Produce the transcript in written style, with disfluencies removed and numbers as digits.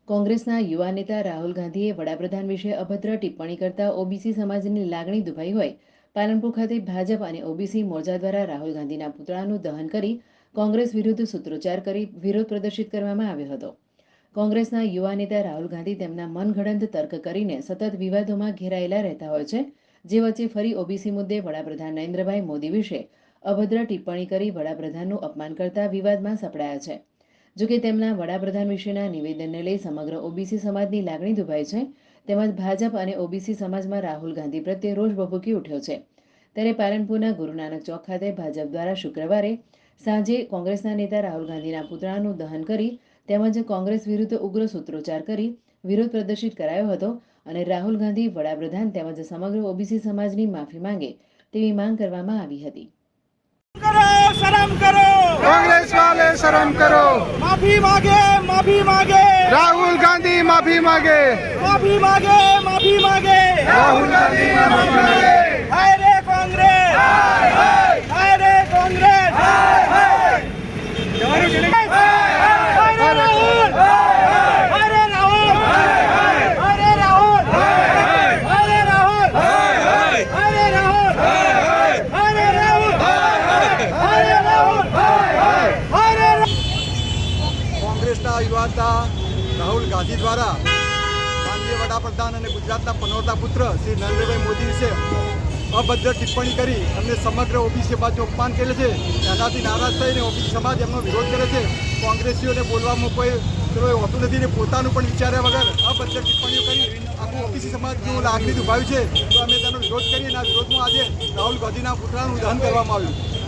કોંગ્રેસના યુવા નેતા રાહુલ ગાંધીએ વડાપ્રધાન વિશે અભદ્ર ટિપ્પણી કરતા ઓબીસી સમાજની લાગણી દુભાઈ હોય પાલનપુર ખાતે ભાજપ અને ઓબીસી મોરચા દ્વારા રાહુલ ગાંધીના પુતળાનું દહન કરી કોંગ્રેસ વિરુદ્ધ સૂત્રોચ્ચાર કરી વિરોધ પ્રદર્શિત કરવામાં આવ્યો હતો। કોંગ્રેસના યુવા નેતા રાહુલ ગાંધી તેમના મનગઢંત તર્ક કરીને સતત વિવાદોમાં ઘેરાયેલા રહેતા હોય છે, જે વચ્ચે ફરી ઓબીસી મુદ્દે વડાપ્રધાન નરેન્દ્રભાઈ મોદી વિશે અભદ્ર ટિપ્પણી કરી વડાપ્રધાનનું અપમાન કરતા વિવાદમાં સપડાયા છે। જોકે તેમના વડાપ્રધાન વિશેના નિવેદનને લઈ સમગ્ર ઓબીસી સમાજની લાગણી દુભાઈ છે, તેમજ ભાજપ અને ઓબીસી સમાજમાં રાહુલ ગાંધી પ્રત્યે રોષ ભભૂકી ઉઠ્યો છે। ત્યારે પાલનપુરના ગુરુ નાનક ચોક ખાતે ભાજપ દ્વારા શુક્રવારે સાંજે કોંગ્રેસના નેતા રાહુલ ગાંધીના પુતળાનું દહન કરી તેમજ કોંગ્રેસ વિરુદ્ધ ઉગ્ર સૂત્રોચ્ચાર કરી વિરોધ પ્રદર્શિત કરાયો હતો અને રાહુલ ગાંધી વડાપ્રધાન તેમજ સમગ્ર ઓબીસી સમાજની માફી માંગે તેવી માંગ કરવામાં આવી હતી। शर्म करो, कांग्रेस वाले शर्म करो। माफी मांगे, माफी मांगे, राहुल गांधी माफी मांगे, माफी मांगे, माफी मांगे, राहुल गांधी माफी मांगे। हाय रे कांग्रेस, हाय रे कांग्रेस, हाय रे राहुल, हाय रे राहुल, हाय रे राहुल, हाय रे राहुल, हाय रे राहुल, हाय रे राहुल, हाय रे राहुल, हाय रे કોંગ્રેસના યુવા નેતા રાહુલ ગાંધી દ્વારા માનનીય વડાપ્રધાન અને ગુજરાતના પનોતા પુત્ર શ્રી નરેન્દ્રભાઈ મોદી વિશે અભદ્ર ટિપ્પણી કરી અમને સમગ્ર ઓબીસી સમાજનું અપમાન કરે છે। એનાથી નારાજ થઈને ઓબીસી સમાજ એમનો વિરોધ કરે છે। કોંગ્રેસીઓને બોલવામાં કોઈ હોતું નથી ને પોતાનું પણ વિચાર્યા વગર અભદ્ર ટિપ્પણીઓ કરી આખું ઓબીસી સમાજનું લાગણી દુભાવ્યું છે। તો અમે તેનો વિરોધ કરી અને આ વિરોધમાં આજે રાહુલ ગાંધીના પુતળાનું દહન કરવામાં આવ્યું।